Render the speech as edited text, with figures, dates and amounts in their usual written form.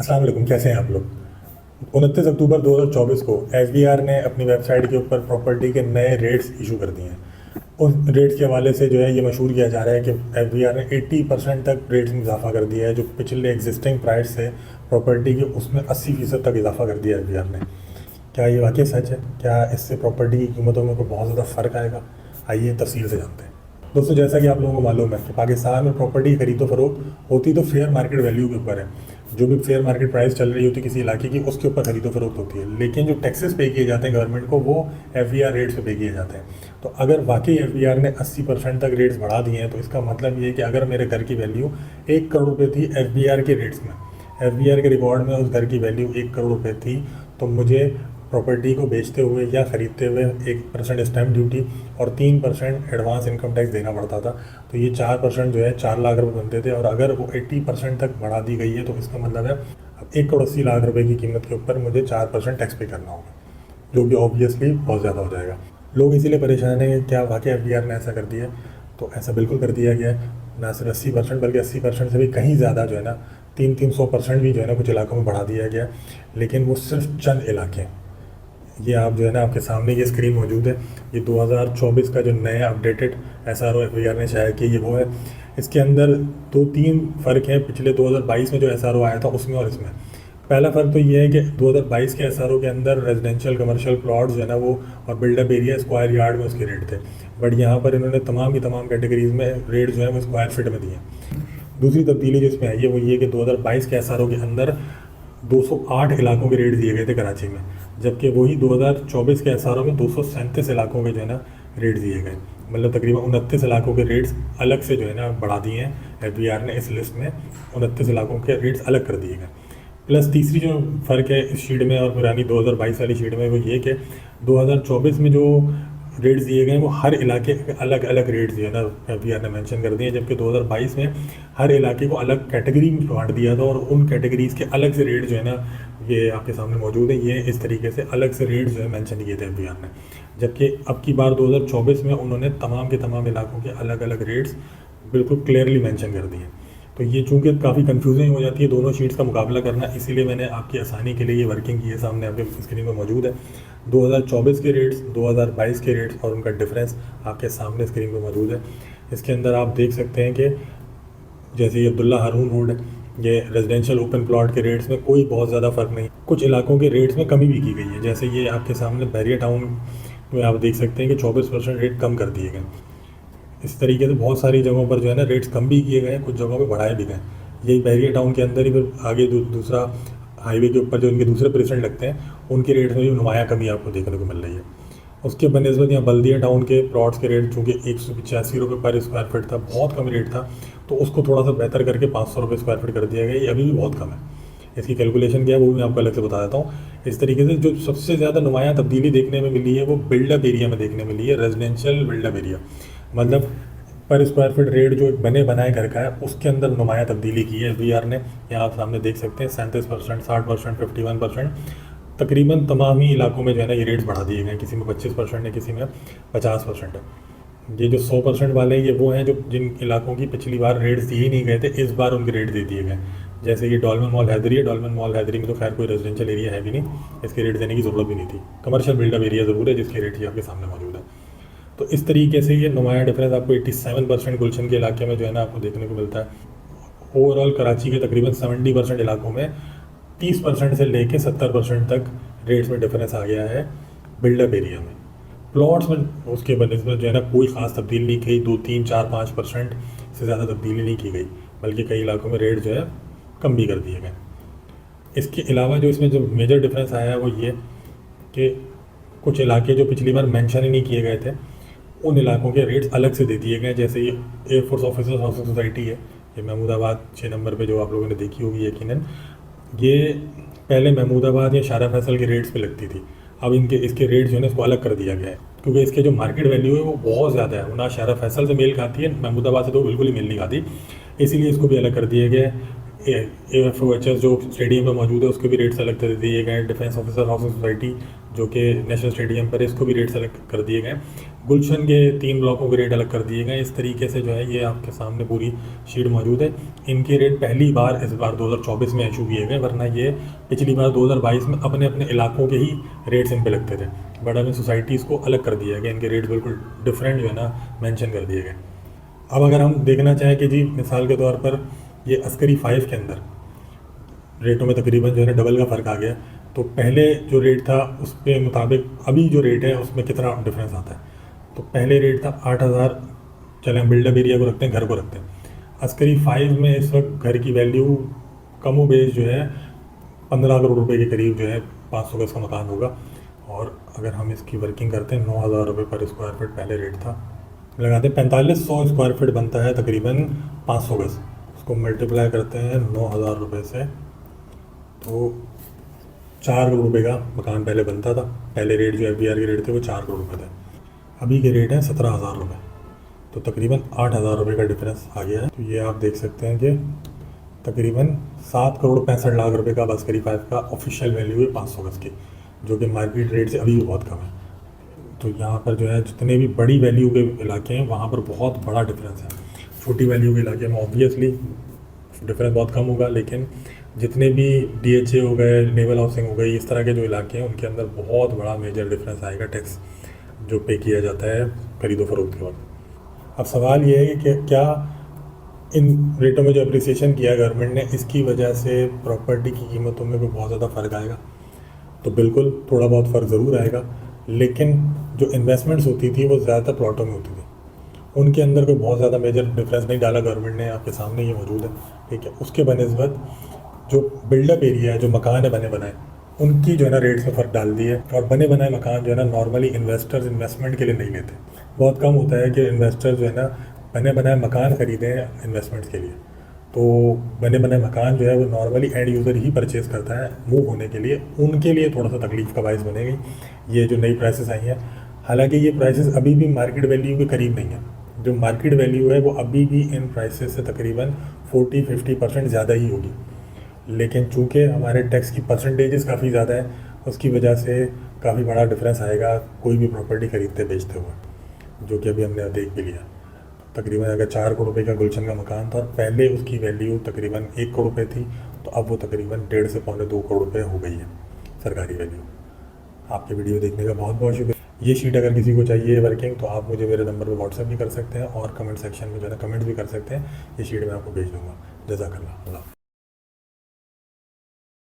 अस्सलाम वालेकुम, कैसे हैं आप लोग। 29 अक्टूबर 2024 को एफबीआर ने अपनी वेबसाइट के ऊपर प्रॉपर्टी के नए रेट्स इशू कर दिए हैं। उन रेट्स के हवाले से जो है ये मशहूर किया जा रहा है कि एफबीआर ने 80% तक रेट्स में इजाफा कर दिया है। जो पिछले एग्जिस्टिंग प्राइस से प्रॉपर्टी के उसमें 80% तक इजाफा कर दिया है एफबीआर ने। क्या ये वाकई सच है? क्या इससे प्रॉपर्टी की कीमतों में कोई बहुत ज़्यादा फ़र्क आएगा? आइए तफसील से जानते हैं। दोस्तों, जैसा कि आप लोगों को मालूम है कि पाकिस्तान में प्रॉपर्टी खरीदो फरोख्त होती तो फेयर मार्केट वैल्यू के ऊपर है। जो भी फेयर मार्केट प्राइस चल रही होती है किसी इलाके की, उसके ऊपर खरीदो फरोख्त होती है। लेकिन जो टैक्सेस पे किए जाते हैं गवर्नमेंट को, वो एफबीआर रेट्स पे किए जाते हैं। तो अगर वाकई एफबीआर ने 80% तक रेट्स बढ़ा दिए हैं, तो इसका मतलब ये है कि अगर मेरे घर की वैल्यू 1 करोड़ रुपये थी एफबीआर के रेट्स में, एफबीआर के रिकॉर्ड में उस घर की वैल्यू 1 करोड़ रुपये थी, तो मुझे प्रॉपर्टी को बेचते हुए या ख़रीदते हुए 1% स्टैम्प ड्यूटी और 3% एडवांस इनकम टैक्स देना पड़ता था। तो ये 4% जो है 4 लाख रुपये बनते थे। और अगर वो 80% तक बढ़ा दी गई है, तो इसका मतलब है अब 1 करोड़ 80 लाख रुपये की कीमत के ऊपर मुझे 4% टैक्स पे करना होगा, जो कि ऑब्वियसली बहुत ज़्यादा हो जाएगा। लोग इसीलिए परेशान हैं कि क्या वाकई एफबीआर ने ऐसा कर दिया है? तो ऐसा बिल्कुल कर दिया गया है। ना सिर्फ 80%, बल्कि 80% से भी कहीं ज़्यादा जो है ना, 300% भी जो है ना कुछ इलाकों में बढ़ा दिया गया। लेकिन वो सिर्फ चंद इलाके हैं। ये आप जो है ना, आपके सामने ये स्क्रीन मौजूद है। ये 2024 का जो नया अपडेटेड एसआरओ एफबीआर ने शाया कि ये वो है। इसके अंदर 2-3 फ़र्क हैं पिछले 2022 में जो एसआरओ आया था उसमें और इसमें। पहला फ़र्क तो ये है कि 2022 के एसआरओ के अंदर रेजिडेंशियल कमर्शियल प्लॉट्स जो है ना वो, और बिल्डअप एरिया स्क्वायर यार्ड में उसके रेट थे। बट यहाँ पर इन्होंने तमाम की तमाम कैटेगरीज़ में रेट जो है वो स्क्वायर फीट में दिए। दूसरी तब्दीली जो इसमें आई है वो ये कि 2022 के एसआरओ के अंदर 208 इलाकों के रेट दिए गए थे कराची में, जबकि वही 2024 के एसआरओ में 237 इलाकों के जो है ना रेट दिए गए। मतलब तकरीबन 29 इलाकों के रेट्स अलग से जो है ना बढ़ा दिए हैं एफबीआर ने। इस लिस्ट में 29 इलाकों के रेट्स अलग कर दिए गए। प्लस तीसरी जो फ़र्क है इस शीट में और पुरानी 2022 वाली शीट में, वो ये कि 2024 में जो रेट्स दिए गए हैं वो हर इलाके के अलग अलग रेट्स जो है ना एफबीआर ने मेंशन कर दिए हैं। जबकि 2022 में हर इलाके को अलग कैटेगरी में बांट दिया था और उन कैटेगरीज़ के अलग से रेट जो है ना, ये आपके सामने मौजूद है। ये इस तरीके से अलग से रेट जो है मेंशन किए थे एफबीआर ने। जबकि अब की बार 2024 में उन्होंने तमाम के तमाम इलाकों के अलग अलग रेट्स बिल्कुल क्लियरली मेंशन कर दिए। तो ये चूँकि काफ़ी कन्फ्यूजिंग हो जाती है दोनों शीट्स का मुकाबला करना, इसीलिए मैंने आपकी आसानी के लिए ये वर्किंग की है। सामने आपके स्क्रीन पर मौजूद है 2024 के रेट्स, 2022 के रेट्स और उनका डिफरेंस आपके सामने स्क्रीन पर मौजूद है। इसके अंदर आप देख सकते हैं कि जैसे ये अब्दुल्ला हारून रोड है, ये रेजिडेंशियल ओपन प्लॉट के रेट्स में कोई बहुत ज़्यादा फ़र्क नहीं। कुछ इलाकों के रेट्स में कमी भी की गई है। जैसे ये आपके सामने बैरियर टाउन में आप देख सकते हैं कि 24% रेट कम कर दिए गए। इस तरीके से बहुत सारी जगहों पर जो है ना रेट्स कम भी किए गए हैं, कुछ जगहों पे बढ़ाए भी गए। यही बैरियर टाउन के अंदर ही फिर आगे दूसरा हाईवे के ऊपर जो इनके दूसरे प्रेसिडेंट लगते हैं, उनके रेट्स में भी नुमाया कमी आपको देखने को मिल रही है। उसके बनस्बत यहाँ बल्दिया टाउन के प्लॉट्स के रेट चूँकि 185 रुपये पर स्क्वायर फीट था, बहुत कम रेट था, तो उसको थोड़ा सा बेहतर करके 500 रुपये स्क्वायर फीट कर दिया गया। ये अभी भी बहुत कम है। इसकी कैलकुलेशन क्या है वो भी मैं आपको अलग से बता देता हूँ। इस तरीके से जो सबसे ज़्यादा नुमाया तब्दीली देखने में मिली है वो बिल्डअप एरिया में देखने मिली है। रेजिडेंशियल बिल्डअप एरिया मतलब पर स्क्वायर फीट रेट जो बने बनाए घर का है, उसके अंदर नुमाया तब्दीली की है एफबीआर ने। यहाँ आप सामने देख सकते हैं 37%, 60%, 51%, तकरीबन तमाम ही इलाकों में जो है ना ये रेट्स बढ़ा दिए गए। किसी में 25% है, किसी में 50% है। ये जो 100% वाले ये वो हैं जो जिन इलाकों की पिछली बार रेट्स दिए ही नहीं गए थे, इस बार उनके रेट दे दिए गए। जैसे ये डॉल्मेन मॉल हैदरी है। डॉल्मेन मॉल हैदरी में तो खैर कोई रेजिडेंशियल एरिया है भी नहीं, इसके रेट देने की ज़रूरत भी नहीं थी। कमर्शियल बिल्डअप एरिया ज़रूर है जिसके रेट ही आपके सामने मौजूद है। तो इस तरीके से ये नुमाया डिफरेंस आपको 87% गुलशन के इलाके में जो है ना आपको देखने को मिलता है। ओवरऑल कराची के तकरीबन 70% इलाकों में 30% से लेके 70% तक रेट्स में डिफरेंस आ गया है बिल्डअप एरिया में। प्लॉट्स में उसके बनस्बत जो है ना कोई ख़ास तब्दीली नहीं की, 2, 3, 4, 5% से ज़्यादा तब्दीली नहीं की गई, बल्कि कई इलाकों में रेट जो है कम भी कर दिए गए। इसके अलावा जो इसमें जो मेजर डिफरेंस आया है वो ये कि कुछ इलाके जो पिछली बार मेंशन ही नहीं किए गए थे, उन इलाकों के रेट्स अलग से दे दिए गए। जैसे ये एयरफोर्स ऑफिसर्स हाउसिंग सोसाइटी है, ये महमूदाबाद 6 नंबर पे जो आप लोगों ने देखी होगी यकीनन। ये पहले महमूदाबाद या शारा फैसल के रेट्स पे लगती थी। अब इसके रेट्स जो है ना इसको अलग कर दिया गया है, क्योंकि इसके जो मार्केट वैल्यू है वो बहुत ज़्यादा है। वो ना शारा फैसल से मेल खाती है, महमूदाबाद से तो बिल्कुल ही मेल नहीं खाती, इसीलिए इसको भी अलग कर दिया गया है। AFOHS जो स्टेडियम में मौजूद है उसके भी रेट्स अलग कर दिए गए। डिफेंस ऑफिसर हाउसिंग सोसाइटी जो कि नेशनल स्टेडियम पर है, इसको भी रेट्स अलग कर दिए गए। गुलशन के 3 ब्लॉकों के रेट अलग कर दिए गए। इस तरीके से जो है ये आपके सामने पूरी शीट मौजूद है। इनके रेट पहली बार इस बार 2024 में इशू किए गए, वरना ये पिछली बार 2022 में अपने अपने इलाकों के ही रेट्स इन पे लगते थे, बट अभी सोसाइटीज़ को अलग कर दिया गया, इनके रेट बिल्कुल डिफरेंट जो है ना मेंशन कर दिए गए। अब अगर हम देखना चाहें कि जी मिसाल के तौर पर ये अस्करी 5 के अंदर रेटों में तकरीबन जो है ना डबल का फ़र्क आ गया, तो पहले जो रेट था उसके मुताबिक अभी जो रेट है उसमें कितना डिफरेंस आता है। तो पहले रेट था 8,000, चलें हम बिल्डअप एरिया को रखते हैं, घर को रखते हैं। अस्करी 5 में इस वक्त घर की वैल्यू कमो बेश जो है 15 करोड़ रुपए के करीब जो है 500 गज का मकान होगा। और अगर हम इसकी वर्किंग करते हैं 9,000 रुपये पर स्क्वायर फीट पहले रेट था, लगाते हैं 4500 स्क्वायर फीट बनता है तकरीबन 500 गज, उसको मल्टीप्लाई करते हैं 9,000 रुपये से, तो 4 करोड़ रुपए का मकान पहले बनता था। पहले रेट जो FBR के रेट थे वो 4 करोड़ रुपए थे, अभी के रेट हैं 17,000 रुपये, तो तकरीबन 8,000 रुपये का डिफरेंस आ गया है। तो ये आप देख सकते हैं कि तकरीबन 7 करोड़ 65 लाख रुपए का अस्करी 5 का ऑफिशियल वैल्यू है 500 गज की, जो कि मार्केट रेट से अभी भी बहुत कम है। तो यहाँ पर जो है जितने भी बड़ी वैल्यू के इलाके हैं वहाँ पर बहुत बड़ा डिफरेंस है। छोटी वैल्यू के इलाके में ऑब्वियसली डिफरेंस बहुत कम होगा, लेकिन जितने भी DHA हो गए, नेवल हाउसिंग हो गई, इस तरह के जो इलाके हैं उनके अंदर बहुत बड़ा मेजर डिफरेंस आएगा टैक्स जो पे किया जाता है खरीदो फरोख्त के वक्त। अब सवाल ये है कि क्या इन रेटों में जो अप्रिसिएशन किया गवर्नमेंट ने, इसकी वजह से प्रॉपर्टी की कीमतों में कोई बहुत ज़्यादा फ़र्क आएगा? तो बिल्कुल थोड़ा बहुत फ़र्क ज़रूर आएगा, लेकिन जो इन्वेस्टमेंट्स होती थी वो ज़्यादातर प्लॉटों में होती थी, उनके अंदर कोई बहुत ज़्यादा मेजर डिफरेंस नहीं डाला गवर्नमेंट ने, आपके सामने ये मौजूद है, ठीक है। उसके बनस्बत जो बिल्डअप एरिया है, जो मकान है बने बनाए, उनकी जो है ना रेट्स में फ़र्क डाल दिया है। और बने बनाए मकान जो है ना नॉर्मली इन्वेस्टर्स इन्वेस्टमेंट के लिए नहीं लेते। बहुत कम होता है कि इन्वेस्टर जो है ना बने बनाए मकान ख़रीदें इन्वेस्टमेंट्स के लिए। तो बने बनाए मकान जो है वो नॉर्मली एंड यूज़र ही परचेज़ करता है मूव होने के लिए, उनके लिए थोड़ा सा तकलीफ़ का बायस बनेगी ये जो नई प्राइसेस आई हैं। हालांकि ये प्राइसेस अभी भी मार्केट वैल्यू के करीब नहीं है, जो मार्केट वैल्यू है वो अभी भी इन प्राइसेस से तकरीबन 40-50% ज़्यादा ही होगी, लेकिन चूँकि हमारे टैक्स की परसेंटेजेस काफ़ी ज़्यादा है, उसकी वजह से काफ़ी बड़ा डिफरेंस आएगा कोई भी प्रॉपर्टी खरीदते बेचते हुए, जो कि अभी हमने देख भी लिया। तकरीबन अगर 4 करोड़ रुपए का गुलशन का मकान था और पहले उसकी वैल्यू तकरीबन 1 करोड़ रुपये थी, तो अब वो तकरीबन 1.5 से पौने 2 करोड़ रुपये हो गई है सरकारी वैल्यू। आपके वीडियो देखने का बहुत बहुत शुक्रिया। ये शीट अगर किसी को चाहिए वर्किंग, तो आप मुझे मेरे नंबर पर व्हाट्सएप भी कर सकते हैं और कमेंट सेक्शन में जो है ना कमेंट भी कर सकते हैं, ये शीट मैं आपको भेज दूँगा। जज़ाकल्लाह।